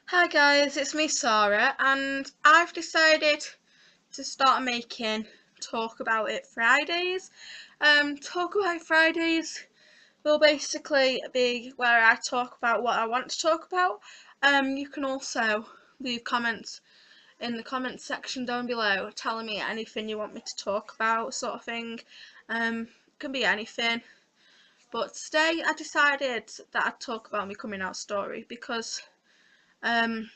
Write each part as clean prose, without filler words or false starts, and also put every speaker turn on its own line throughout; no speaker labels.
Hi guys, it's me Sarah, and I've decided to start making Talk About It Fridays. Talk About It Fridays will basically be where I talk about what I want to talk about. You can also leave comments in the comments section down below telling me anything you want me to talk about, sort of thing. It can be anything. But today I decided that I'd talk about my coming out story because um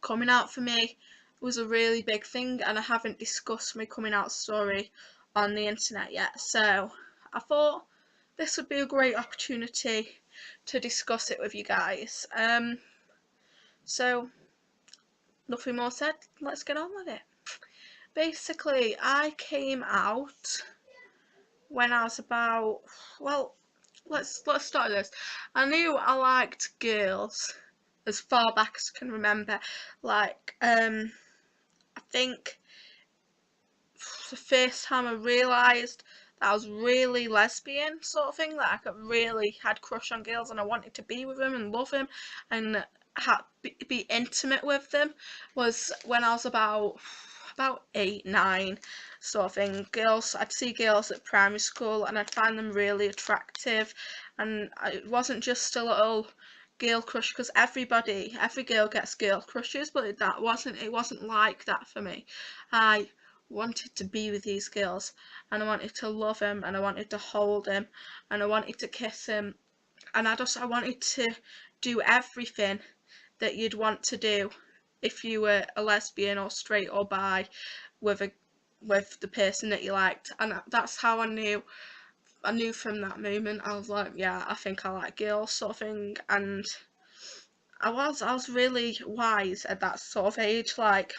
coming out for me was a really big thing, and I haven't discussed my coming out story on the internet yet, so I thought this would be a great opportunity to discuss it with you guys. So nothing more said, let's get on with it. Basically, I came out when I was about, well, let's start with this. I knew I liked girls as far back as I can remember. Like, I think the first time I realised that I was really lesbian, sort of thing, that I could really had crush on girls and I wanted to be with them and love them and be intimate with them, was when I was about 8, 9, sort of thing. I'd see girls at primary school and I'd find them really attractive, and it wasn't just a little girl crush, because every girl gets girl crushes, but it wasn't like that for me. I wanted to be with these girls, and I wanted to love him, and I wanted to hold him, and I wanted to kiss him, and I wanted to do everything that you'd want to do if you were a lesbian or straight or bi with the person that you liked. And that's how I knew from that moment. I was like, yeah, I think I like girls, sort of thing. And I was really wise at that sort of age. Like,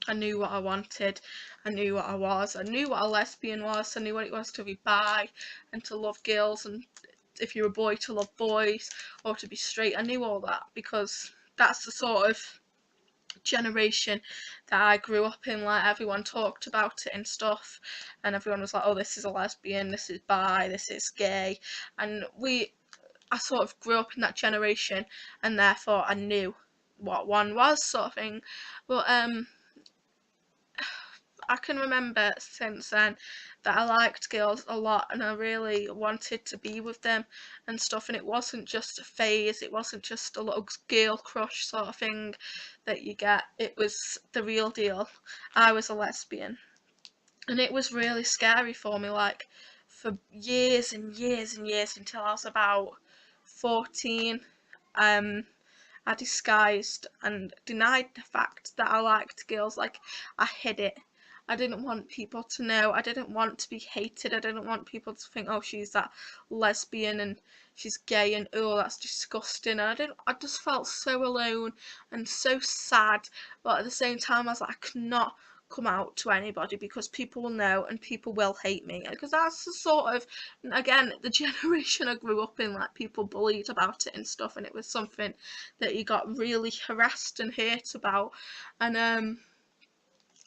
I knew what I wanted, I knew what I was, I knew what a lesbian was, I knew what it was to be bi and to love girls, and if you're a boy to love boys, or to be straight. I knew all that because that's the sort of generation that I grew up in. Like, everyone talked about it and stuff, and everyone was like, oh, this is a lesbian, this is bi, this is gay, and I sort of grew up in that generation, and therefore I knew what one was, sort of thing. But I can remember since then that I liked girls a lot and I really wanted to be with them and stuff, and it wasn't just a phase, it wasn't just a little girl crush sort of thing that you get, it was the real deal. I was a lesbian, and it was really scary for me, like, for years and years and years, until I was about 14. I disguised and denied the fact that I liked girls. Like, I hid it. I didn't want people to know. I didn't want to be hated. I didn't want people to think, oh, she's that lesbian and she's gay and oh, that's disgusting. And I just felt so alone and so sad. But at the same time, I was like, I cannot come out to anybody because people will know and people will hate me, because that's the sort of, again, the generation I grew up in. Like, people bullied about it and stuff, and it was something that you got really harassed and hurt about. And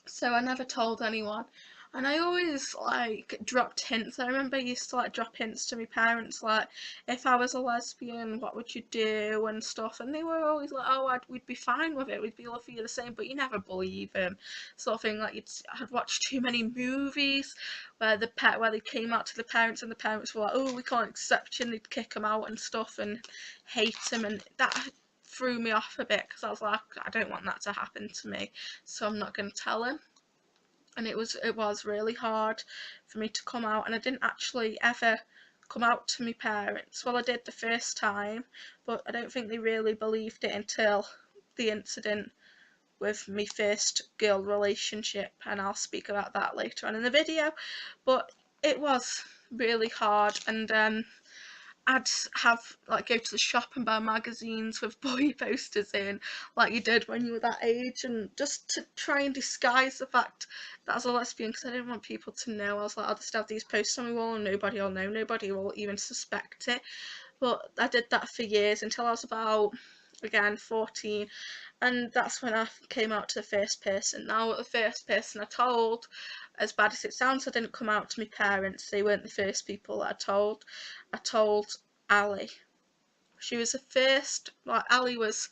so I never told anyone, and I always like dropped hints. I remember I used to like drop hints to my parents, like, if I was a lesbian, what would you do and stuff, and they were always like, oh, we'd be fine with it, we'd be love for you the same, but you never believe him, sort of thing. Like, I'd watched too many movies where where they came out to the parents and the parents were like, oh, we can't accept you, and they'd kick them out and stuff and hate him, and that threw me off a bit because I was like, I don't want that to happen to me, so I'm not going to tell him. And it was really hard for me to come out, and I didn't actually ever come out to my parents. Well, I did the first time, but I don't think they really believed it until the incident with my first girl relationship, and I'll speak about that later on in the video. But it was really hard, and I'd have, like, go to the shop and buy magazines with boy posters in, like you did when you were that age, and just to try and disguise the fact that I was a lesbian, because I didn't want people to know. I was like, I'll just have these posters on my wall and nobody will know, nobody will even suspect it. But I did that for years until I was about, again, 14, and that's when I came out to the first person. Now, the first person I told, as bad as it sounds, I didn't come out to my parents. They weren't the first people that I told. I told Ali. She was the first. Like, Ali was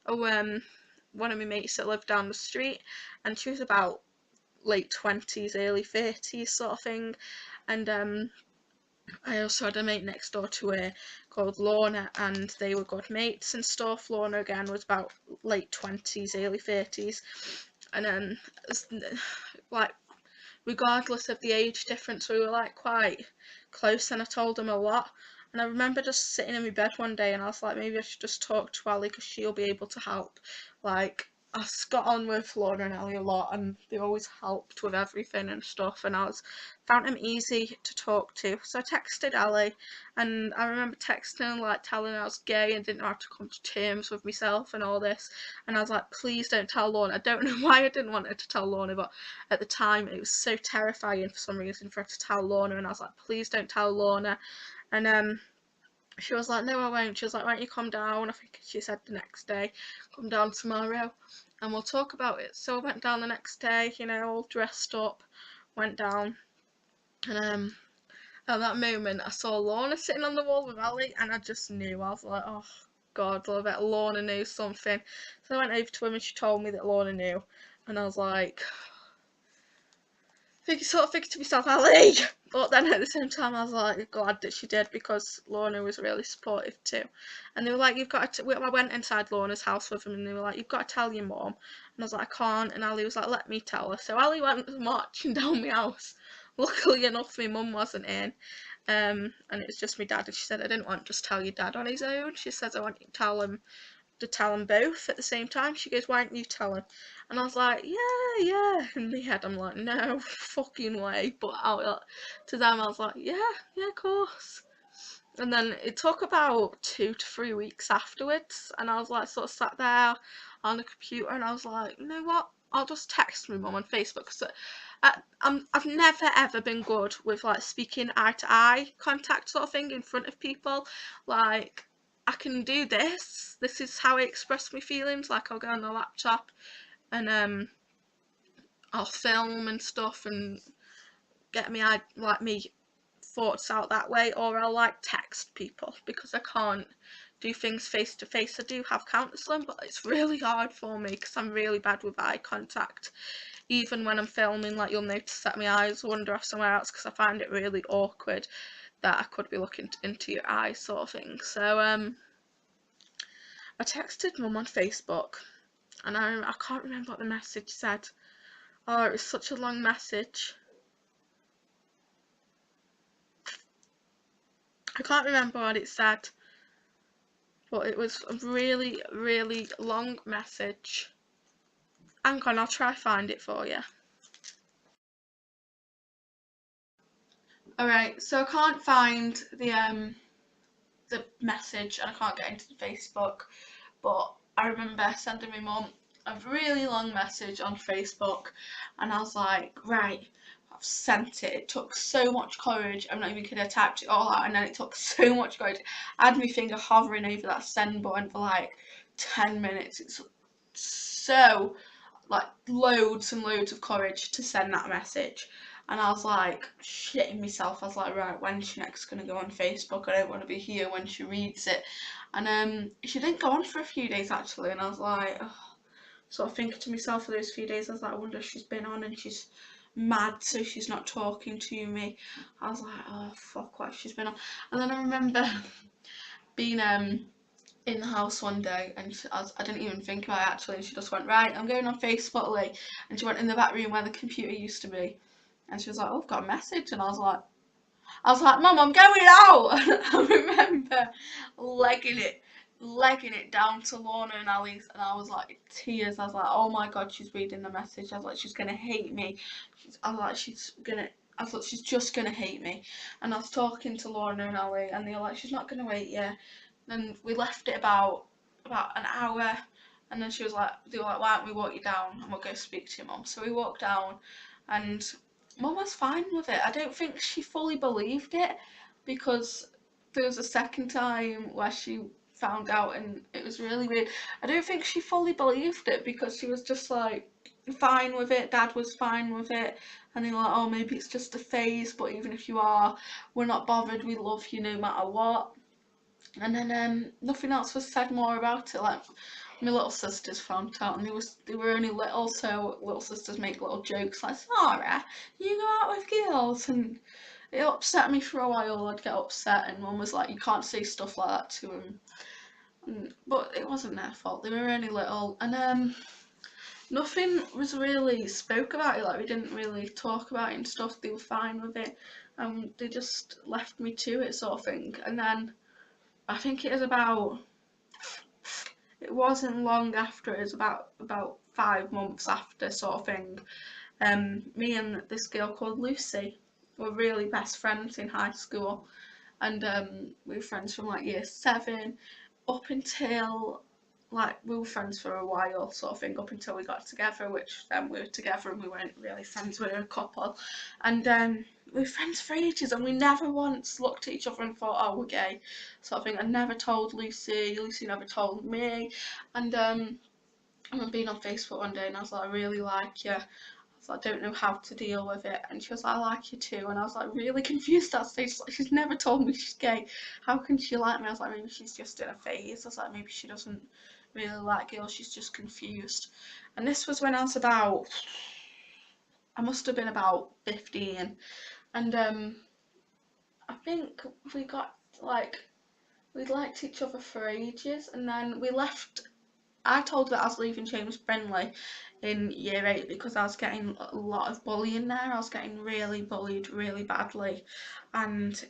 one of my mates that lived down the street, and she was about late 20s, early 30s sort of thing. And I also had a mate next door to her called Lorna, and they were good mates and stuff. Lorna again was about late 20s, early 30s, and like regardless of the age difference, we were like quite close, and I told him a lot. And I remember just sitting in my bed one day and I was like, maybe I should just talk to Ali because she'll be able to help. Like, I got on with Laura and Ellie a lot, and they always helped with everything and stuff, and found them easy to talk to. So I texted Ellie, and I remember texting her, like telling her I was gay and didn't know how to come to terms with myself and all this. And I was like, please don't tell Lorna. I don't know why I didn't want her to tell Lorna, but at the time it was so terrifying for some reason for her to tell Lorna, and I was like, please don't tell Lorna. And she was like, no I won't. She was like, why don't you come down, I think she said the next day, come down tomorrow and we'll talk about it. So I went down the next day, you know, all dressed up, went down, and at that moment I saw Lorna sitting on the wall with Ali, and I just knew. I was like, oh god, I bet Lorna knew something. So I went over to him and she told me that Lorna knew, and I was like, I sort of thinking to myself, Ali! But then at the same time, I was like glad that she did, because Lorna was really supportive too. And they were like, you've got to. I went inside Lorna's house with them, and they were like, you've got to tell your mum. And I was like, I can't. And Ali was like, let me tell her. So Ali went marching down my house. Luckily enough, my mum wasn't in. And it was just my dad. And she said, I didn't want to just tell your dad on his own. She says, I want you to tell them both at the same time. She goes, why don't you tell him? And I was like, yeah. In my head, I'm like, no fucking way. But to them, I was like, yeah, of course. And then it took about 2 to 3 weeks afterwards, and I was like, sort of sat there on the computer, and I was like, you know what? I'll just text my mum on Facebook, because I've never ever been good with like speaking eye to eye contact sort of thing in front of people. Like, I can do this. This is how I express my feelings. Like, I'll go on the laptop and I'll film and stuff and get me thoughts out that way, or I'll like text people, because I can't do things face to face. I do have counselling, but it's really hard for me because I'm really bad with eye contact. Even when I'm filming, like, you'll notice that my eyes wander off somewhere else because I find it really awkward that I could be looking into your eyes sort of thing. So I texted mum on Facebook, and I can't remember what the message said. Oh, it was such a long message. I can't remember what it said, but it was a really, really long message. Hang on, I'll try find it for you. Alright, so I can't find the message, and I can't get into the Facebook, but I remember sending my mum a really long message on Facebook, and I was like, right, I've sent it. It took so much courage. I'm not even kidding. I typed it all out, and then it took so much courage. I had my finger hovering over that send button for like 10 minutes. It's so, like, loads and loads of courage to send that message. And I was like shitting myself. I was like, right, when's she next gonna go on Facebook? I don't want to be here when she reads it. And she didn't go on for a few days actually, and I was like, oh, sort of thinking to myself for those few days, I was like, I wonder if she's been on and she's mad, so she's not talking to me. I was like, oh fuck, what she's been on. And then I remember being in the house one day, and I didn't even think about it actually, and she just went, right, I'm going on Facebook, like, and she went in the back room where the computer used to be, and she was like, oh, I've got a message, and I was like, Mum, I'm going out. And I remember legging it down to Lorna and Ali's, and I was like, tears. I was like, oh my god, she's reading the message. I was like, she's gonna hate me. I thought she's just gonna hate me. And I was talking to Lorna and Ali, and they were like, she's not gonna wait you. Then we left it about an hour, and then they were like, why don't we walk you down and we'll go speak to your mum. So we walked down, and Mum was fine with it. I don't think she fully believed it, because there was a second time where she found out, and it was really weird. I don't think she fully believed it, because she was just like fine with it. Dad was fine with it, and they were like, oh, maybe it's just a phase, but even if you are, we're not bothered. We love you no matter what. And then nothing else was said more about it. Like, My little sisters found out, and they were only little, so little sisters make little jokes like, Sarah, you go out with girls, and it upset me for a while. I'd get upset, and Mum was like, you can't say stuff like that to them. But it wasn't their fault. They were only little, and nothing was really spoke about it. Like, we didn't really talk about it and stuff. They were fine with it, and they just left me to it, sort of thing. And then I think it wasn't long after. It was about 5 months after, sort of thing. Me and this girl called Lucy were really best friends in high school, and we were friends from like year 7 up until, like, we were friends for a while, sort of thing, up until we got together, which then we were together and we weren't really friends, we were a couple. And we were friends for ages, and we never once looked at each other and thought, oh, we're gay, sort of thing. I never told Lucy, Lucy never told me. And I remember being on Facebook one day and I was like, I really like you. I don't know how to deal with it. And she was like, I like you too. And I was like really confused at that stage. Like, she's never told me she's gay. How can she like me? I was like, maybe she's just in a phase. I was like, maybe she doesn't really like girls. She's just confused. And this was when I must have been about 15. And I think we got like, we liked each other for ages. And then we left. I told her that I was leaving James Brindley in year 8 because I was getting a lot of bullying there. I was getting really bullied really badly, and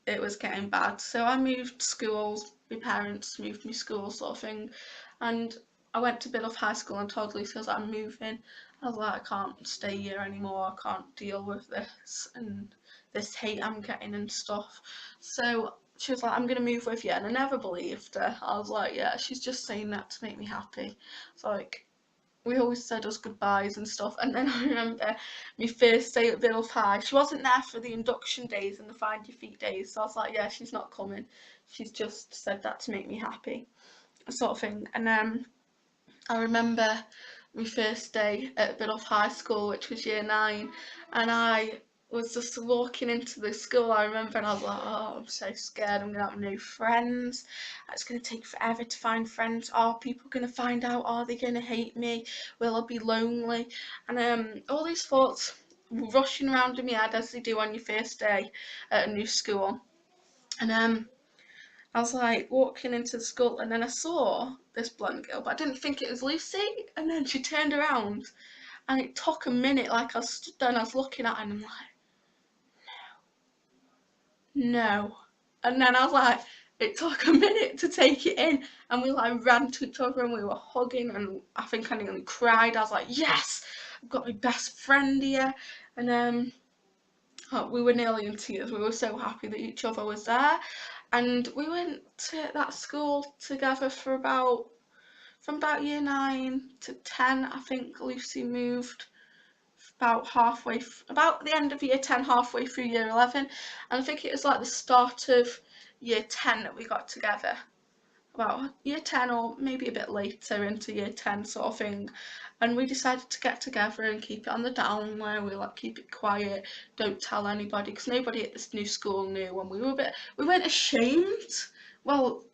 it was getting bad. So I moved schools. My parents moved me school, sort of thing, and I went to Biddulph High School and told Lucy I'm moving. I was like, I can't stay here anymore. I can't deal with this and this hate I'm getting and stuff. So she was like, I'm gonna move with you, and I never believed her. I was like, yeah, she's just saying that to make me happy. So like, we always said us goodbyes and stuff. And then I remember my first day at Biddulph High. She wasn't there for the induction days and the find your feet days, so I was like, yeah, she's not coming. She's just said that to make me happy, sort of thing. And I remember my first day at Biddulph High School, which was year 9, and I was just walking into the school, I remember, and I was like, oh, I'm so scared, I'm gonna have no friends, it's gonna take forever to find friends, are people gonna find out, are they gonna hate me, will I be lonely, and all these thoughts were rushing around in my head as they do on your first day at a new school. And I was like walking into the school, and then I saw this blonde girl, but I didn't think it was Lucy. And then she turned around, and it took a minute. Like, I stood there and I was looking at her, and I'm like, no. And then I was like, it took a minute to take it in, and we like ran to each other and we were hugging, and I think I nearly cried. I was like, yes, I've got my best friend here. And oh, we were nearly in tears. We were so happy that each other was there. And we went to that school together for from about year 9 to 10. I think Lucy moved about about the end of year 10, halfway through year 11. And I think it was like the start of year 10 that we got together, about year 10 or maybe a bit later into year 10, sort of thing. And we decided to get together and keep it on the down low. We like keep it quiet, don't tell anybody, because nobody at this new school knew. And we weren't ashamed. Well,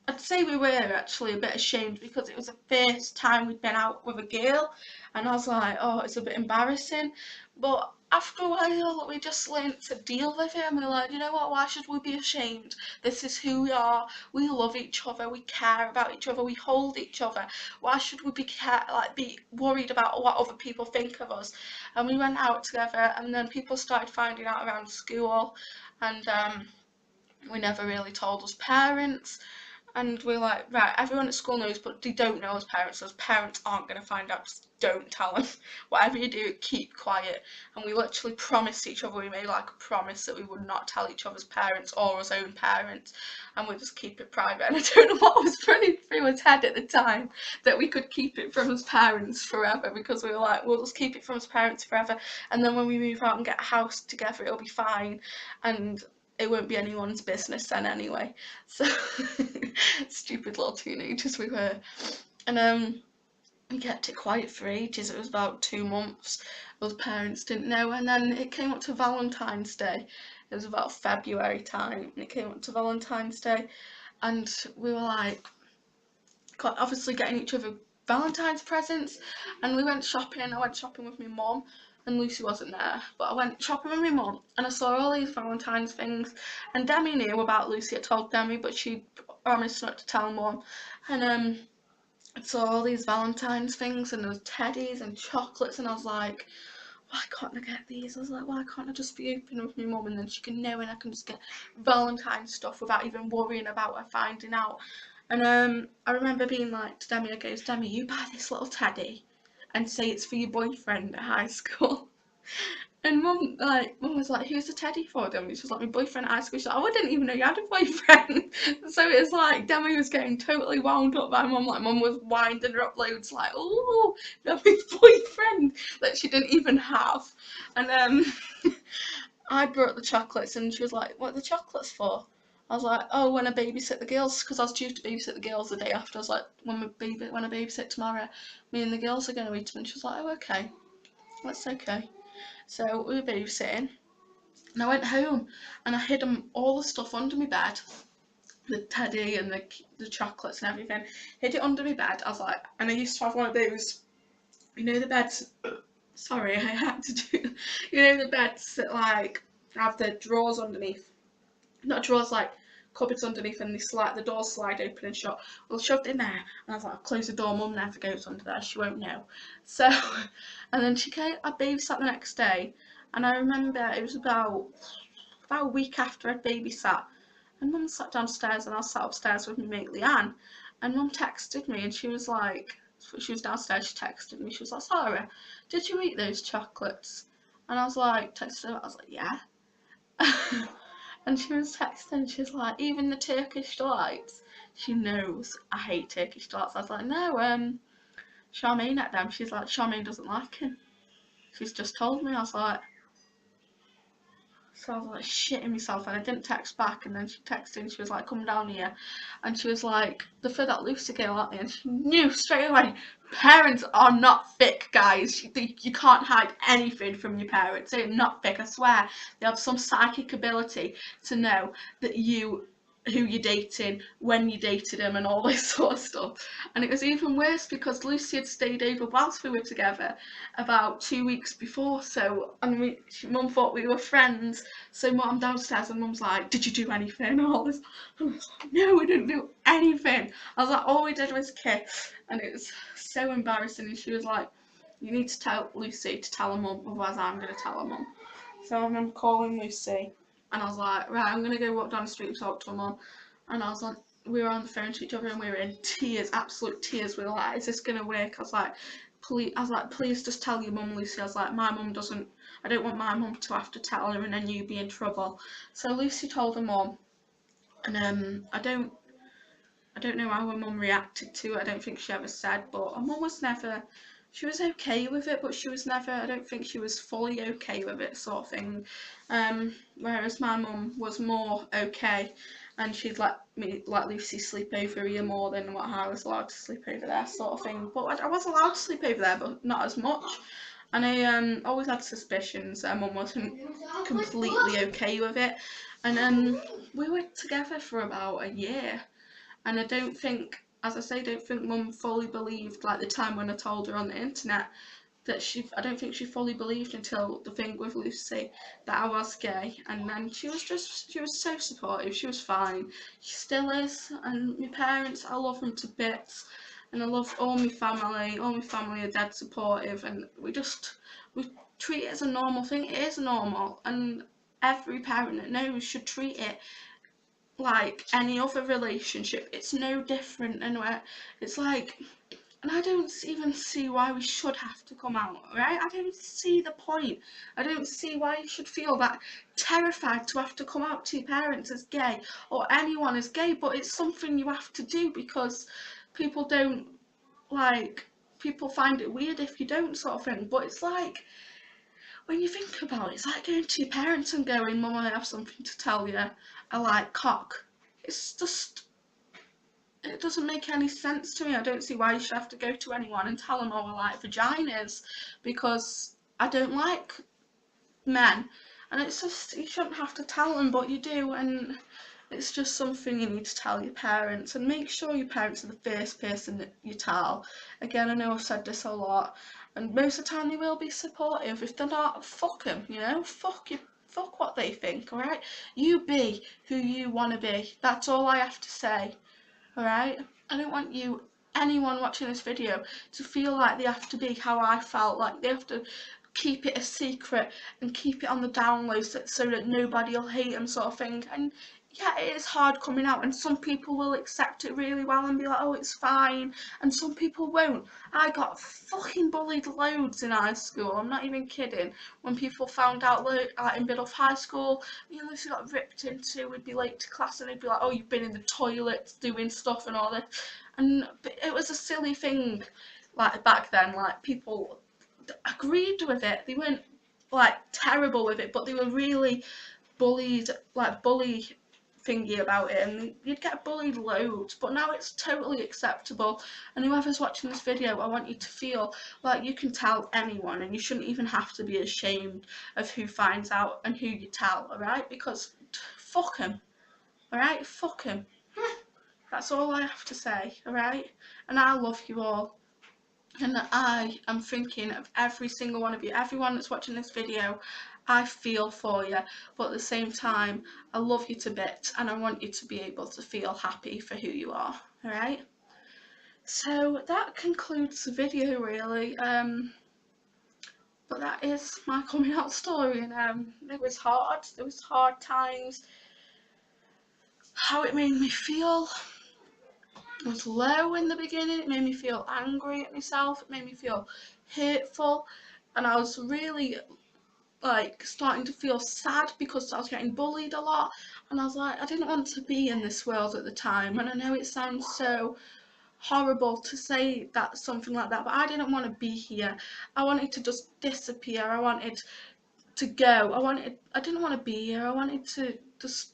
I'd say we were actually a bit ashamed because it was the first time we'd been out with a girl, and I was like, oh, it's a bit embarrassing. But after a while, we just learnt to deal with it, and we were like, you know what, why should we be ashamed? This is who we are. We love each other. We care about each other. We hold each other. Why should we be worried about what other people think of us? And we went out together, and then people started finding out around school, and we never really told us parents. And we're like, right, everyone at school knows, but they don't know as parents, so as parents aren't going to find out, just don't tell them. Whatever you do, keep quiet. And we literally promised each other, we made like a promise that we would not tell each other's parents or our own parents, and we'd just keep it private. And I don't know what was running through his head at the time, that we could keep it from his parents forever, because we were like, we'll just keep it from his parents forever, and then when we move out and get a house together, it'll be fine. And it won't be anyone's business then anyway. So stupid little teenagers we were. And we kept it quiet for ages. It was about 2 months. Those parents didn't know, and then it came up to Valentine's Day. It was about February time, and it came up to Valentine's Day, and we were like, obviously getting each other Valentine's presents, and we went shopping. I went shopping with my mum, and Lucy wasn't there, but I went shopping with my mum, and I saw all these Valentine's things, and Demi knew about Lucy. I told Demi, but she promised not to tell mum, and I saw all these Valentine's things, and there was teddies and chocolates, and I was like, why can't I get these? I was like, why can't I just be open with my mum, and then she can know, and I can just get Valentine's stuff without even worrying about her finding out. And I remember being like to Demi, I goes, Demi, you buy this little teddy and say it's for your boyfriend at high school. And mum was like, who's the teddy for, Demi? She was like, my boyfriend at high school. She's like, oh, I didn't even know you had a boyfriend. So it's like Demi was getting totally wound up by mum. Like mum was winding her up loads, like, oh, Demi's boyfriend that she didn't even have. And I brought the chocolates, and she was like, what are the chocolates for? I was like, oh, when I babysit the girls, because I was due to babysit the girls the day after. I was like, when I babysit tomorrow, me and the girls are going to eat them. And she was like, oh, okay, that's okay. So we were babysitting, and I went home, and I hid all the stuff under my bed, the teddy and the chocolates and everything. Hid it under my bed. I was like, and I used to have one of those, the beds. Sorry, I had to do. The beds that like have the drawers underneath. Not drawers, like cupboards underneath, and the doors slide open and shut. Well, I shoved it in there, and I was like, I'll close the door, mum never goes under there, she won't know. So, and then I babysat the next day, and I remember it was about a week after I'd babysat, and mum sat downstairs, and I sat upstairs with my mate Leanne, and mum texted me, and she was downstairs, she texted me, she was like, Sarah, did you eat those chocolates? And I was like, yeah. And she was texting, she's like, even the Turkish delights? She knows I hate Turkish delights. I was like, no, Charmaine ate them. She's like, Charmaine doesn't like him. She's just told me. So I was like shitting myself, and I didn't text back, and then she texted and she was like, come down here, and she was like, they're for that Lucy girl, aren't they? And she knew straight away, parents are not thick, guys. You can't hide anything from your parents. They're not thick, I swear. They have some psychic ability to know that who you're dating, when you dated him, and all this sort of stuff. And it was even worse because Lucy had stayed over whilst we were together about 2 weeks before, and mum thought we were friends, so I'm downstairs and mum's like, did you do anything, and all this, and I was like, no, we didn't do anything. I was like, all we did was kiss, and it was so embarrassing, and she was like, you need to tell Lucy to tell her mum, otherwise I'm going to tell her mum. So I remember calling Lucy, and I was like, right, I'm going to go walk down the street and talk to her mum, and we were on the phone to each other, and we were in tears, absolute tears. We were like, is this going to work? I was like, please just tell your mum, Lucy. I was like, I don't want my mum to have to tell her and then you be in trouble. So Lucy told her mum, and I don't know how her mum reacted to it. I don't think she ever said, but her mum she was okay with it, but she was never, I don't think she was fully okay with it, sort of thing. Whereas my mum was more okay, and she'd let Lucy sleep over here more than what I was allowed to sleep over there, sort of thing. But I was allowed to sleep over there, but not as much. And I always had suspicions that mum wasn't completely okay with it. And we were together for about a year, and I don't think, as I say, I don't think mum fully believed, like the time when I told her on the internet, I don't think she fully believed until the thing with Lucy that I was gay, and then she was so supportive. She was fine. She still is, and my parents, I love them to bits, and I love all my family. All my family are dead supportive, and we treat it as a normal thing. It is normal, and every parent that knows should treat it like any other relationship. It's no different, and it's like, and I don't even see why we should have to come out, right? I don't see the point. I don't see why you should feel that terrified to have to come out to your parents as gay, or anyone as gay, but it's something you have to do because people don't, like, people find it weird if you don't, sort of thing. But it's like, when you think about it, it's like going to your parents and going, Mum, I have something to tell you, I like cock. It's just, it doesn't make any sense to me. I don't see why you should have to go to anyone and tell them, oh, I like vaginas, because I don't like men. And it's just, you shouldn't have to tell them, but you do. And It's just something you need to tell your parents, and make sure your parents are the first person that you tell. Again, I know I've said this a lot, and most of the time they will be supportive. If they're not, fuck them, you know, fuck you, fuck what they think, alright? You be who you want to be. That's all I have to say, alright? I don't want anyone watching this video to feel like they have to be how I felt, like they have to keep it a secret and keep it on the down low so that nobody will hate them, sort of thing. And yeah, it is hard coming out, and some people will accept it really well and be like, oh, it's fine, and some people won't. I got fucking bullied loads in high school, I'm not even kidding. When people found out, like in middle of high school, you know, she got ripped into, we'd be late to class and they'd be like, oh, you've been in the toilet doing stuff and all this. And it was a silly thing, like back then, like people agreed with it. They weren't like terrible with it, but they were really bullied, like bully thingy about it, and you'd get bullied loads. But now it's totally acceptable, and whoever's watching this video, I want you to feel like you can tell anyone, and you shouldn't even have to be ashamed of who finds out and who you tell, alright? Because fuck them, alright? Fuck them. That's all I have to say, alright? And I love you all. And I am thinking of every single one of you, everyone that's watching this video. I feel for you, but at the same time, I love you to bits, and I want you to be able to feel happy for who you are, alright? So that concludes the video, really. But that is my coming out story, and it was hard. There was hard times. How it made me feel. It was low in the beginning. It made me feel angry at myself. It made me feel hurtful, and I was really like starting to feel sad because I was getting bullied a lot, and I was like, I didn't want to be in this world at the time. And I know it sounds so horrible to say that, something like that, but I didn't want to be here. I wanted to just disappear. I wanted to go. I didn't want to be here. I wanted to just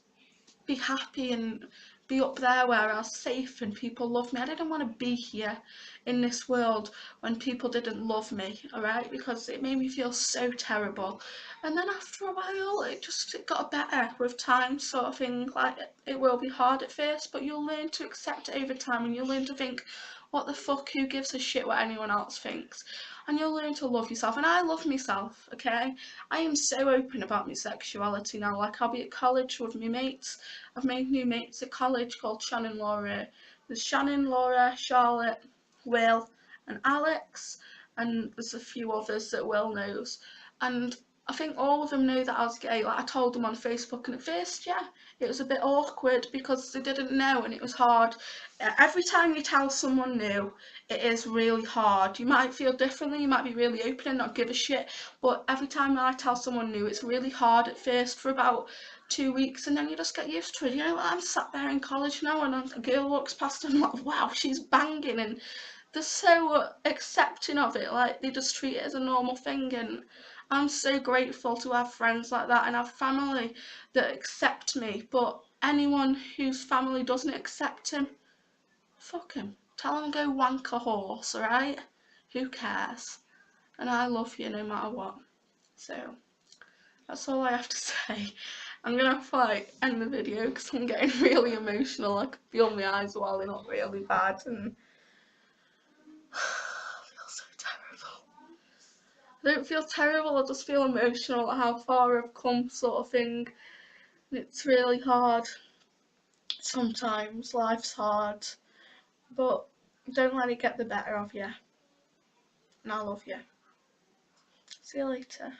be happy and be up there where I was safe and people love me. I didn't want to be here in this world when people didn't love me, alright? Because it made me feel so terrible. And then after a while, it got better with time, sort of thing. Like, it will be hard at first, but you'll learn to accept it over time, and you'll learn to think, what the fuck, who gives a shit what anyone else thinks? And you'll learn to love yourself, and I love myself, okay? I am so open about my sexuality now. Like, I'll be at college with my mates. I've made new mates at college called Shannon, Laura. There's Shannon, Laura, Charlotte, Will, and Alex, and there's a few others that Will knows. And I think all of them know that I was gay. Like, I told them on Facebook, and at first, yeah, it was a bit awkward because they didn't know, and it was hard. Every time you tell someone new, it is really hard. You might feel differently, you might be really open and not give a shit, but every time I tell someone new, it's really hard at first for about 2 weeks, and then you just get used to it. You know, I'm sat there in college now, and a girl walks past and I'm like, wow, she's banging, and they're so accepting of it. Like, they just treat it as a normal thing, and I'm so grateful to have friends like that and have family that accept me. But anyone whose family doesn't accept him, fuck him. Tell him to go wank a horse, alright? Who cares? And I love you no matter what. So that's all I have to say. I'm gonna have to like end the video because I'm getting really emotional. I can feel my eyes welling up really bad, and I feel so terrible. I don't feel terrible, I just feel emotional at how far I've come, sort of thing. It's really hard. Sometimes life's hard, but don't let it get the better of you. And I love you. See you later.